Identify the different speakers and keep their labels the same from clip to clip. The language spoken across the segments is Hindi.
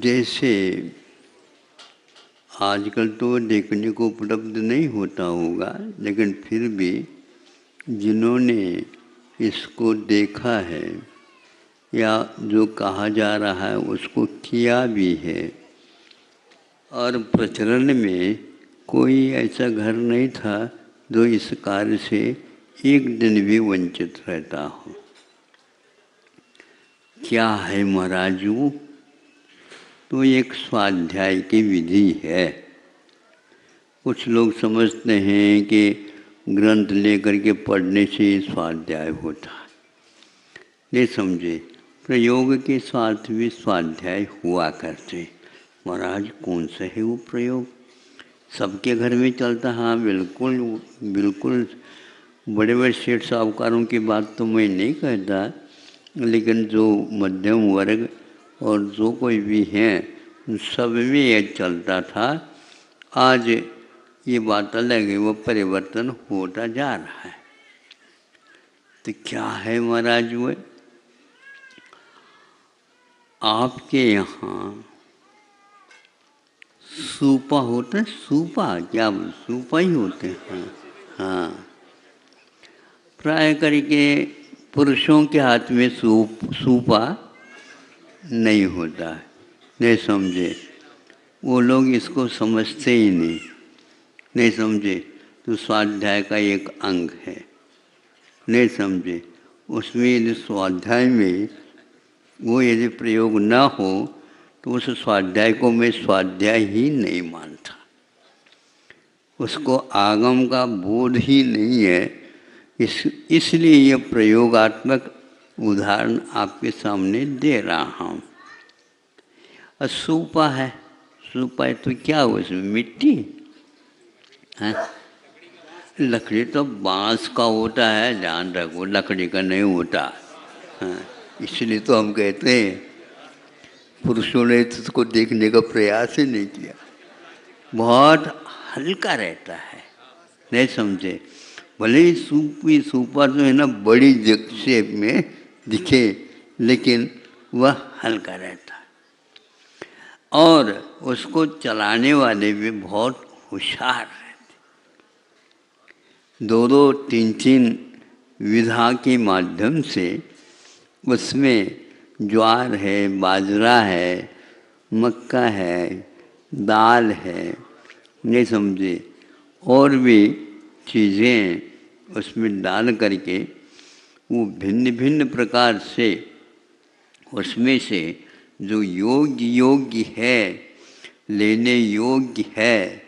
Speaker 1: जैसे आजकल तो देखने को उपलब्ध नहीं होता होगा, लेकिन फिर भी जिन्होंने इसको देखा है या जो कहा जा रहा है उसको किया भी है, और प्रचलन में कोई ऐसा घर नहीं था जो इस कार्य से एक दिन भी वंचित रहता हो। क्या है महाराज वो? तो एक स्वाध्याय की विधि है। कुछ लोग समझते हैं कि ग्रंथ लेकर के पढ़ने से स्वाध्याय होता है। नहीं समझे, प्रयोग के साथ भी स्वाध्याय हुआ करते। महाराज कौन सा है वो प्रयोग? सबके घर में चलता। हाँ बिल्कुल बिल्कुल, बड़े बड़े सेठ साहूकारों की बात तो मैं नहीं कहता, लेकिन जो मध्यम वर्ग और जो कोई भी हैं सब में ये चलता था। आज ये बात अलग है, वो परिवर्तन होता जा रहा है। तो क्या है महाराज वो? आपके यहाँ सूपा होता है? सूपा क्या? सूपा ही होते हैं। हाँ, प्राय करके पुरुषों के हाथ में सूपा नहीं होता है। नहीं समझे, वो लोग इसको समझते ही नहीं समझे। तो स्वाध्याय का एक अंग है, नहीं समझे। उसमें यदि स्वाध्याय में वो यदि प्रयोग न हो तो उस स्वाध्याय को मैं स्वाध्याय ही नहीं मानता। उसको आगम का बोध ही नहीं है। इसलिए ये प्रयोगात्मक उदाहरण आपके सामने दे रहा हूँ। सूपा है, सूपा है तो क्या हो उसमें? मिट्टी है। लकड़ी तो बांस का होता है, ध्यान रखो, लकड़ी का नहीं होता। हाँ, इसलिए तो हम कहते हैं पुरुषों ने तो उसको देखने का प्रयास ही नहीं किया। बहुत हल्का रहता है, नहीं समझे। भले ही सूपा जो है ना बड़ी शेप में दिखे, लेकिन वह हल्का रहता है। और उसको चलाने वाले भी बहुत होशियार रहते। दो तीन विधा के माध्यम से उसमें ज्वार है, बाजरा है, मक्का है, दाल है, नहीं समझे, और भी चीज़ें उसमें डाल करके वो भिन्न भिन्न प्रकार से उसमें से जो योग्य है, लेने योग्य है,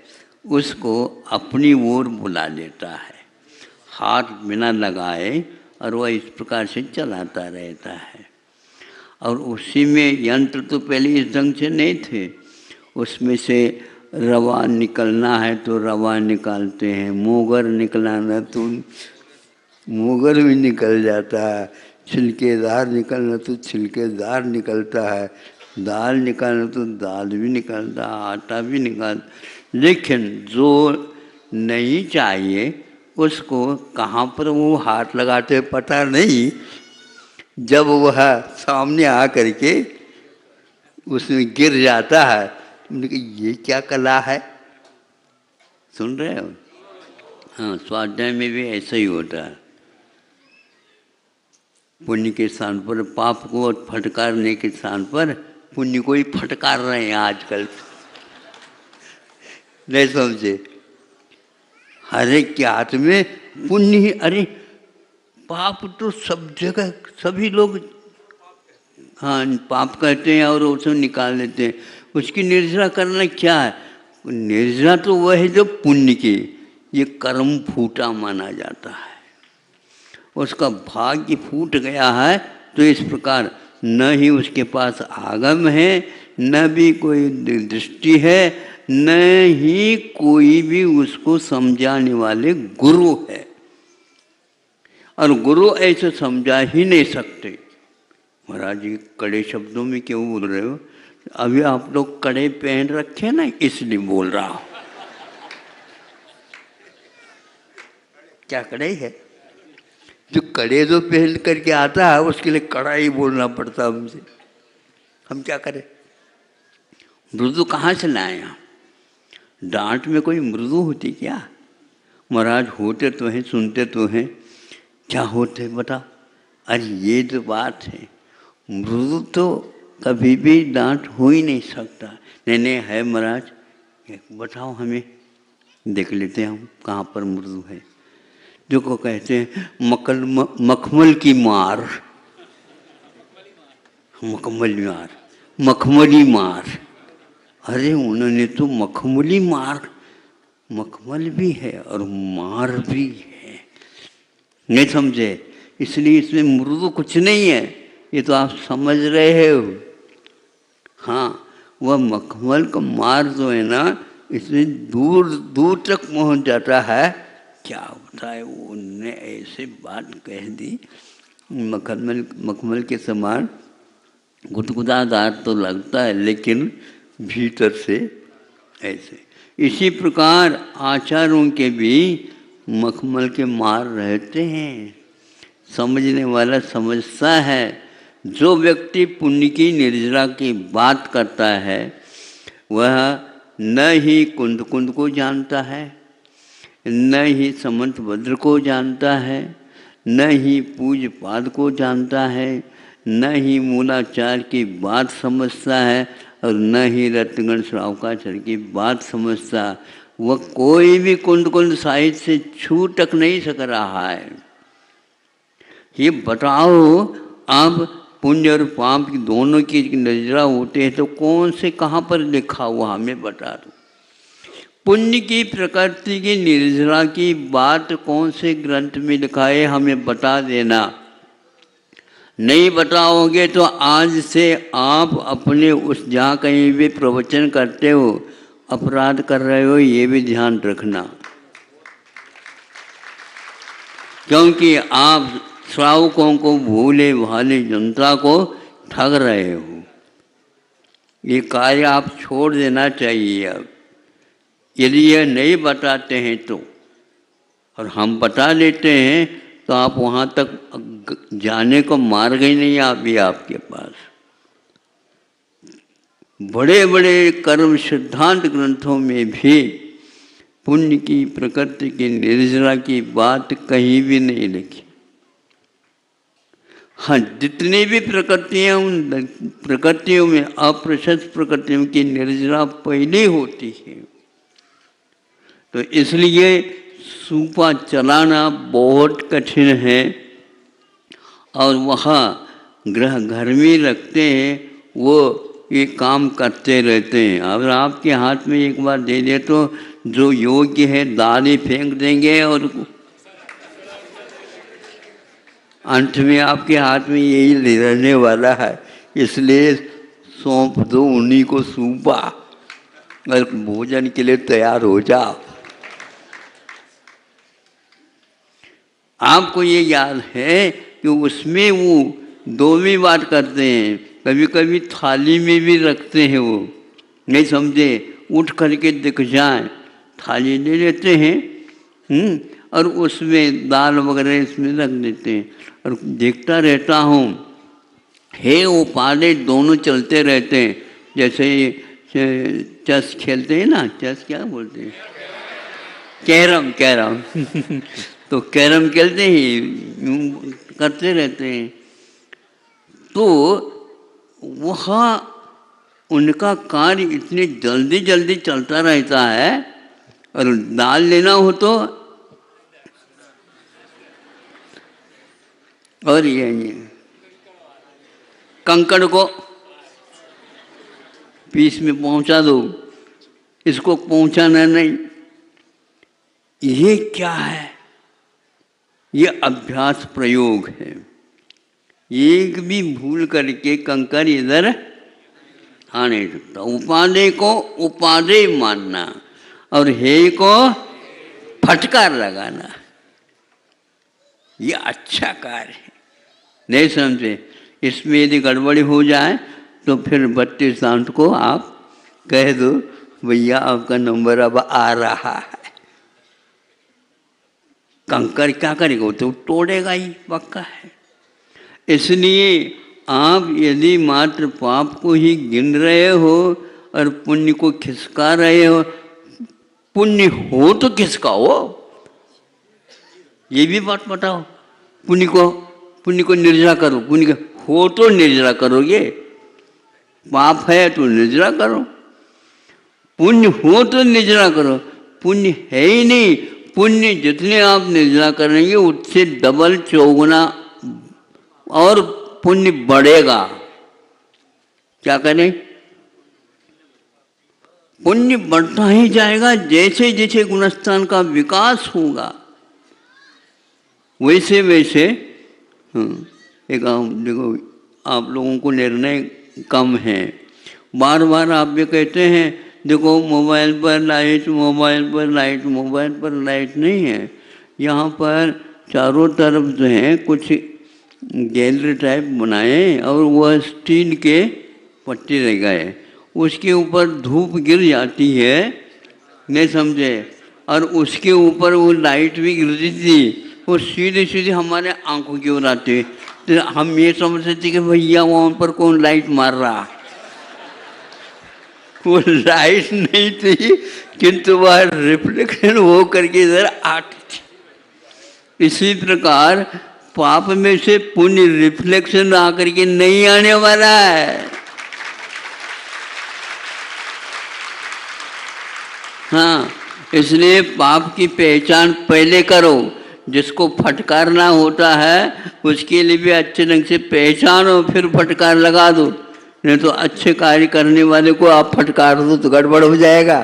Speaker 1: उसको अपनी ओर बुला लेता है। हाथ बिना लगाए और वह इस प्रकार से चलाता रहता है। और उसी में यंत्र तो पहले इस ढंग से नहीं थे। उसमें से रवा निकलना है तो रवा निकालते हैं, मोगर निकलाना तो मोगर भी निकल जाता है, छिलकेदार निकलना तो छिलकेदार निकलता है, दाल निकालना तो दाल भी निकलता है, आटा भी निकाल। लेकिन जो नहीं चाहिए उसको कहाँ पर वो हाथ लगाते पता नहीं। जब वह सामने आ करके उसमें गिर जाता है, ये क्या कला है? सुन रहे हो? हाँ, स्वाध्याय में भी ऐसा ही होता है। पुण्य के स्थान पर पाप को फटकारने के स्थान पर पुण्य को ही फटकार रहे हैं आजकल। नहीं समझे? हर एक के हाथ में पुण्य ही। अरे पाप तो सब जगह सभी लोग हाँ पाप कहते हैं और उसे निकाल देते हैं। उसकी निर्जरा करना क्या है? निर्जरा तो वह है जो पुण्य की, ये कर्म फूटा माना जाता है। उसका भाग्य फूट गया है तो इस प्रकार न ही उसके पास आगम है, न भी कोई दृष्टि है, न ही कोई भी उसको समझाने वाले गुरु है। और गुरु ऐसे समझा ही नहीं सकते। महाराज जी कड़े शब्दों में क्यों बोल रहे हो? अभी आप लोग कड़े पहन रखे ना, इसलिए बोल रहा हूं। क्या कड़े है? जो कड़े जो पहन करके आता है उसके लिए कड़ा ही बोलना पड़ता हमसे। हम क्या करें? मृदु कहाँ से लाए आप? डांट में कोई मृदु होती क्या? महाराज होते तो हैं, सुनते तो हैं, क्या होते बता? अरे ये तो बात है, मृदु तो कभी भी डांट हो ही नहीं सकता। नहीं नहीं है महाराज, बताओ हमें, देख लेते हैं हम कहाँ पर मृदु है। जो को कहते हैं मखमल की मार, मखमली मार। अरे उन्होंने तो मखमली मार, मखमल भी है और मार भी है, नहीं समझे? इसलिए इसमें मृदु कुछ नहीं है, ये तो आप समझ रहे हो। हाँ, वह मखमल का मार जो है ना, इसमें दूर दूर तक पहुंच जाता है। क्या होता है, उन्होंने ऐसे बात कह दी, मखमल के समान गुदगुदादार तो लगता है, लेकिन भीतर से ऐसे। इसी प्रकार आचारों के भी मखमल के मार रहते हैं। समझने वाला समझता है। जो व्यक्ति पुण्य की निर्जरा की बात करता है, वह न ही कुंद कुंद को जानता है, न ही समंत भद्र को जानता है, न ही पूज पाद को जानता है, न ही मूलाचार की बात समझता है, और न ही रत्नगण श्रावकाचार्य की बात समझता। वह कोई भी कुंद कुंद साहित्य से छू तक नहीं सक रहा है। ये बताओ, आप पुण्य और पाप की दोनों की नजरा होते हैं तो कौन से कहाँ पर लिखा हुआ हमें बता दो। पुण्य की प्रकृति की निर्जरा की बात कौन से ग्रंथ में लिखा है, हमें बता देना। नहीं बताओगे तो आज से आप अपने उस जहाँ कहीं भी प्रवचन करते हो अपराध कर रहे हो, ये भी ध्यान रखना। क्योंकि आप श्रावकों को, भूले भाले जनता को ठग रहे हो। ये कार्य आप छोड़ देना चाहिए। अब यदि यह नहीं बताते हैं तो, और हम बता देते हैं तो आप वहाँ तक जाने को मार्ग ही नहीं अभी आपके पास। बड़े बड़े कर्म सिद्धांत ग्रंथों में भी पुण्य की प्रकृति की निर्जरा की बात कहीं भी नहीं लिखी। हाँ, जितनी भी प्रकृतियाँ, उन प्रकृतियों में अप्रशस्त प्रकृतियों की निर्जरा पहले होती है। तो इसलिए सूपा चलाना बहुत कठिन है, और वहाँ ग्रह घर में रखते हैं, वो ये काम करते रहते हैं। अगर आपके हाथ में एक बार दे दे तो जो योग्य है दाल ही फेंक देंगे, और अंत में आपके हाथ में यही रहने वाला है। इसलिए सौंप दो उन्हीं को सूपा, और भोजन के लिए तैयार हो जाओ। आपको ये याद है कि उसमें वो दोवीं बात करते हैं, कभी कभी थाली में भी रखते हैं। वो नहीं समझे, उठ करके दिख जाए, थाली ले लेते हैं और उसमें दाल वगैरह इसमें रख देते हैं। और देखता रहता हूँ, हे वो पाले दोनों चलते रहते हैं। जैसे चेस खेलते हैं ना, चेस क्या बोलते हैं, कैरम तो कैरम खेलते ही करते रहते हैं। तो वहाँ उनका कार्य इतनी जल्दी जल्दी चलता रहता है, और दाल लेना हो तो, और ये कंकड़ को पीस में पहुंचा दो, इसको पहुंचाना नहीं। ये क्या है? ये अभ्यास प्रयोग है। एक भी भूल करके कंकर इधर आ नहीं सकता। उपादेय को उपादेय मानना और हे को फटकार लगाना, ये अच्छा कार्य है। नहीं समझे? इसमें यदि गड़बड़ी हो जाए तो फिर 32 दांत को आप कह दो, भैया आपका नंबर अब आ रहा है। कंकर क्या करेगा? वो तो तोड़ेगा ही, पक्का है। इसलिए आप यदि मात्र पाप को ही गिन रहे हो और पुण्य को खिसका रहे हो। पुण्य हो तो खिसकाओ, ये भी बात बताओ। पुण्य को निर्जरा करो, पुण्य हो तो निर्जरा करोगे, पाप है तो निर्जरा करो। पुण्य हो तो निर्जरा करो, पुण्य है ही नहीं। पुण्य जितने आप निर्जरा करेंगे उससे डबल चौगुना और पुण्य बढ़ेगा। क्या करें? पुण्य बढ़ता ही जाएगा। जैसे जैसे गुणस्थान का विकास होगा वैसे वैसे एक देखो, आप लोगों को निर्णय कम है। बार बार आप ये कहते हैं देखो मोबाइल पर लाइट, मोबाइल पर लाइट, मोबाइल पर लाइट नहीं है। यहाँ पर चारों तरफ जो है कुछ गैलरी टाइप बनाए और वह स्टील के पट्टे रह गए, उसके ऊपर धूप गिर जाती है, नहीं समझे, और उसके ऊपर वो लाइट भी गिरती थी, वो सीधे सीधे हमारे आंखों की ओर आती। तो हम ये समझते थे कि भैया वहाँ पर कौन लाइट मार रहा। वो लाइट नहीं थी किंतु वह रिफ्लेक्शन हो करके इधर आती थी। इसी प्रकार पाप में से पुण्य रिफ्लेक्शन आकर के नहीं आने वाला है। हाँ, इसलिए पाप की पहचान पहले करो। जिसको फटकारना होता है उसके लिए भी अच्छे ढंग से पहचानो, फिर फटकार लगा दो। नहीं तो अच्छे कार्य करने वाले को आप फटकार दो तो गड़बड़ हो जाएगा।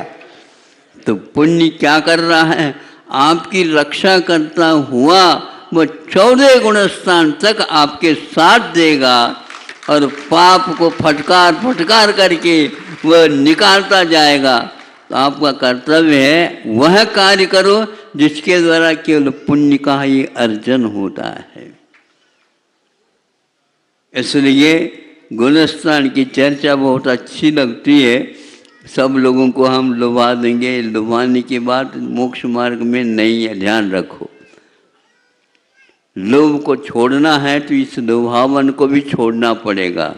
Speaker 1: तो पुण्य क्या कर रहा है? आपकी रक्षा करता हुआ वो 14 गुणस्थान तक आपके साथ देगा और पाप को फटकार फटकार करके वह निकालता जाएगा। तो आपका कर्तव्य है वह कार्य करो जिसके द्वारा केवल पुण्य का ही अर्जन होता है। इसलिए गुणस्थान की चर्चा बहुत अच्छी लगती है। सब लोगों को हम लुभा देंगे, लुभाने की बात मोक्ष मार्ग में नहीं है, ध्यान रखो। लोभ को छोड़ना है तो इस लुभावन को भी छोड़ना पड़ेगा।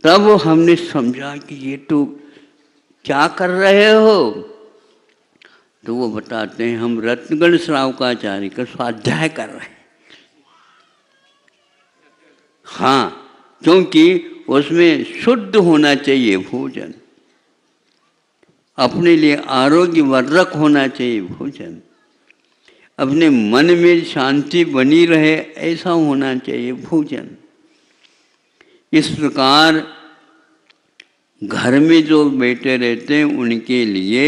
Speaker 1: तब हमने समझा कि ये तो क्या कर रहे हो। तो वो बताते हैं हम रत्नगण श्रावकाचार्य का स्वाध्याय कर रहे हैं। हाँ, क्योंकि उसमें शुद्ध होना चाहिए भोजन, अपने लिए आरोग्यवर्धक होना चाहिए भोजन, अपने मन में शांति बनी रहे ऐसा होना चाहिए भोजन। इस प्रकार घर में जो बैठे रहते हैं उनके लिए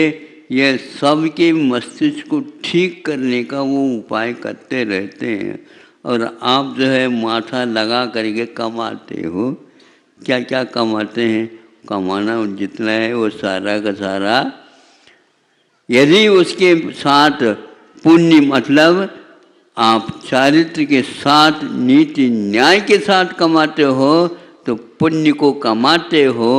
Speaker 1: यह सबके मस्तिष्क को ठीक करने का वो उपाय करते रहते हैं। और आप जो है माथा लगा करके कमाते हो। क्या क्या कमाते हैं? कमाना जितना है वो सारा का सारा, यदि उसके साथ पुण्य मतलब आप चारित्र के साथ नीति न्याय के साथ कमाते हो तो पुण्य को कमाते हो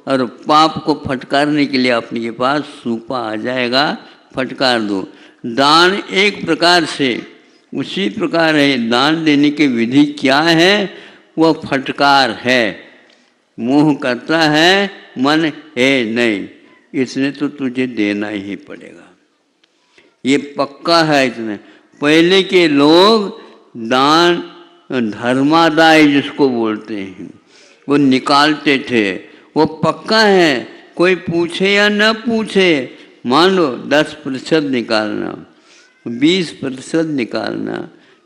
Speaker 1: और पाप को फटकारने के लिए अपने के पास सूपा आ जाएगा, फटकार दो। दान एक प्रकार से उसी प्रकार है। दान देने की विधि क्या है? वह फटकार है। मोह करता है, मन है नहीं, इसने तो तुझे देना ही पड़ेगा, ये पक्का है। इसने पहले के लोग दान धर्मादाय जिसको बोलते हैं वो निकालते थे, वो पक्का है। कोई पूछे या न पूछे, मान लो 10% निकालना, 20% निकालना,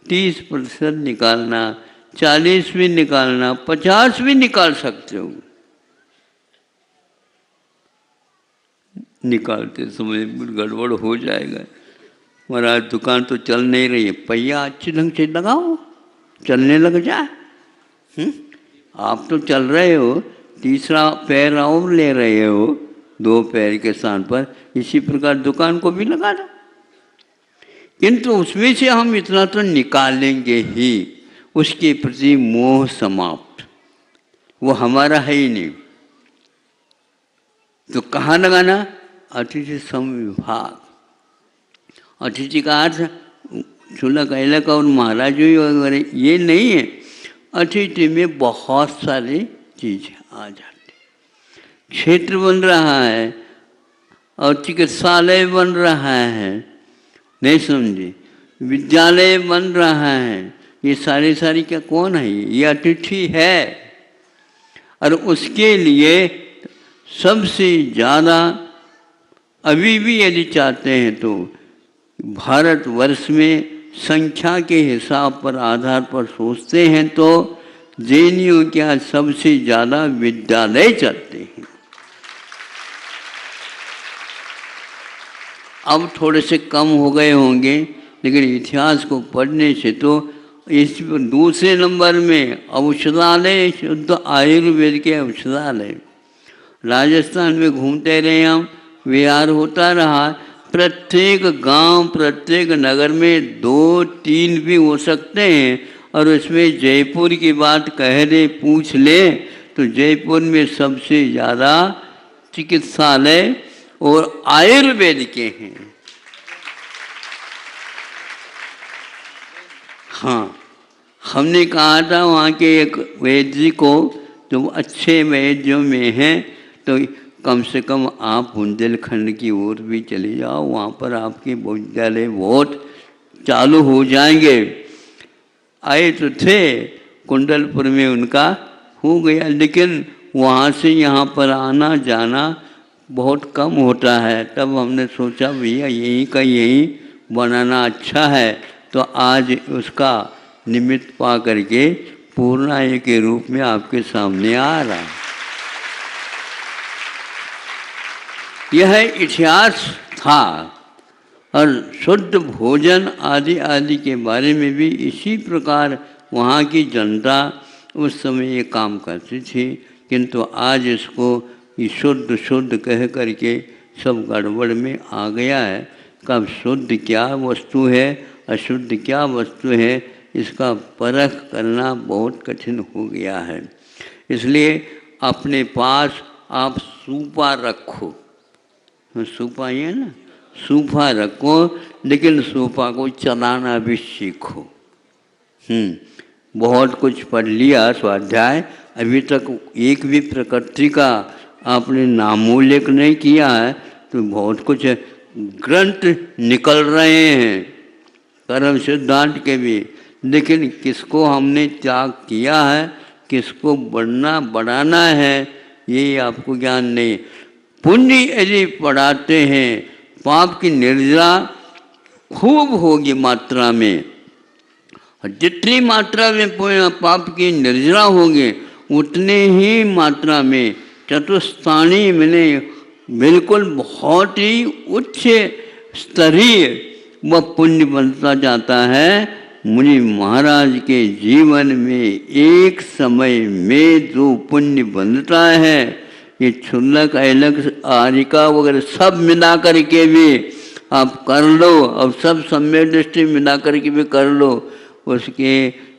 Speaker 1: 30% निकालना, 40 भी निकालना, 50 भी निकाल सकते हो। निकालते समय गड़बड़ हो जाएगा। महाराज दुकान तो चल नहीं रही है, पहिया अच्छे ढंग से लगाओ, चलने लग जाए। आप तो चल रहे हो, तीसरा पैर और ले रहे हो 2 पैर के स्थान पर, इसी प्रकार दुकान को भी लगा दो। किंतु उसमें से हम इतना तो निकालेंगे ही, उसके प्रति मोह समाप्त, वो हमारा है ही नहीं। तो कहाँ लगाना? अतिथि समविभाग। अतिथि का अर्थ चूल्हा कैलक और महाराज वगैरह ये नहीं है। अतिथि में बहुत सारी चीज़ें आ जाती, क्षेत्र बन रहा है और चिकित्सालय बन रहा है, नहीं समझे, विद्यालय बन रहा है, ये सारी क्या कौन है? ये अतिथि है। और उसके लिए सबसे ज़्यादा अभी भी यदि चाहते हैं तो भारतवर्ष में संख्या के हिसाब पर आधार पर सोचते हैं तो जेएनयू के यहाँ सबसे ज़्यादा विद्यालय चलते हैं। अब थोड़े से कम हो गए होंगे, लेकिन इतिहास को पढ़ने से तो इस दूसरे नंबर में औषधालय, शुद्ध आयुर्वेद के औषधालय। राजस्थान में घूमते रहे हम, विहार होता रहा, प्रत्येक गांव, प्रत्येक नगर में 2-3 भी हो सकते हैं। और उसमें जयपुर की बात कह दे, पूछ ले तो जयपुर में सबसे ज़्यादा चिकित्सालय और आयुर्वेद के हैं। हाँ, हमने कहा था वहाँ के एक वैद्य को, तो अच्छे वैद्यों में हैं, तो कम से कम आप बुंदेलखंड की ओर भी चले जाओ, वहाँ पर आपके विद्यालय बहुत चालू हो जाएंगे। आए तो थे कुंडलपुर में, उनका हो गया, लेकिन वहाँ से यहाँ पर आना जाना बहुत कम होता है। तब हमने सोचा भैया यहीं का यहीं बनाना अच्छा है, तो आज उसका निमित्त पा करके पूर्णाय के रूप में आपके सामने आ रहा है। यह इतिहास था। और शुद्ध भोजन आदि आदि के बारे में भी इसी प्रकार वहाँ की जनता उस समय ये काम करती थी, किंतु आज इसको शुद्ध शुद्ध कह करके सब गड़बड़ में आ गया है। कब शुद्ध क्या वस्तु है, अशुद्ध क्या वस्तु है, इसका परख करना बहुत कठिन हो गया है। इसलिए अपने पास आप सूपा रखो, सूपा ही है ना, सूपा रखो, लेकिन सूपा को चलाना भी सीखो। बहुत कुछ पढ़ लिया स्वाध्याय, अभी तक एक भी प्रकृति का आपने नामोल्लेख नहीं किया है, तो बहुत कुछ ग्रंथ निकल रहे हैं कर्म सिद्धांत के भी, लेकिन किसको हमने त्याग किया है, किसको बढ़ाना है, ये आपको ज्ञान नहीं। पुण्य यदि पढ़ाते हैं, पाप की निर्जरा खूब होगी मात्रा में, और जितनी मात्रा में पाप की निर्जरा होगी उतने ही मात्रा में चतुस्थानी मैंने बिल्कुल बहुत ही उच्च स्तरीय वह पुण्य बनता जाता है। मुनि महाराज के जीवन में एक समय में जो पुण्य बनता है, ये क्षुल्लक ऐलक आरिका वगैरह सब मिला करके भी आप कर लो, और सब समय दृष्टि मिला करके भी कर लो, उसके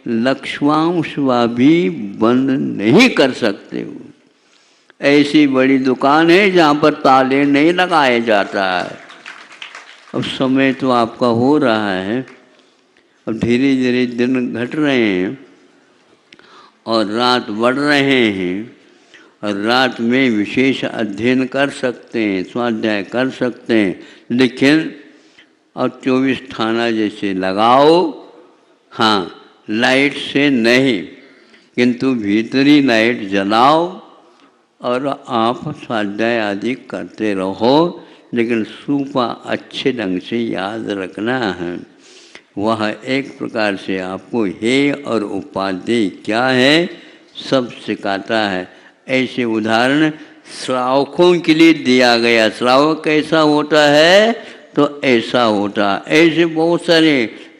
Speaker 1: लक्ष्यांश भी बंद नहीं कर सकते हो। ऐसी बड़ी दुकान है जहाँ पर ताले नहीं लगाया जाता है। अब समय तो आपका हो रहा है, अब धीरे धीरे दिन घट रहे हैं और रात बढ़ रहे हैं, और रात में विशेष अध्ययन कर सकते हैं, स्वाध्याय कर सकते हैं, लेकिन और 24 थाना जैसे लगाओ, हाँ लाइट से नहीं, किंतु भीतरी लाइट जलाओ और आप स्वाध्याय आदि करते रहो। लेकिन सूपा अच्छे ढंग से याद रखना है। वह एक प्रकार से आपको हेय और उपाधि क्या है सब सिखाता है। ऐसे उदाहरण श्रावकों के लिए दिया गया। श्रावक कैसा होता है तो ऐसा होता। ऐसे बहुत सारे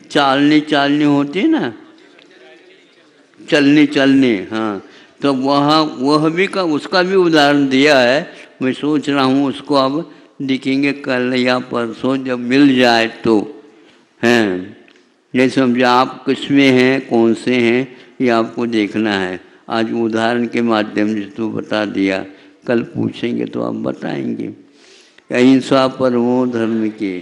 Speaker 1: चालनी होती है ना, चलनी, हाँ, तो वह भी का उसका भी उदाहरण दिया है। मैं सोच रहा हूँ उसको अब दिखेंगे कल या परसों जब मिल जाए तो, हैं ये समझे आप किस में हैं, कौन से हैं, ये आपको देखना है। आज उदाहरण के माध्यम से तो बता दिया, कल पूछेंगे तो आप बताएंगे। अहिंसा परमो धर्म के।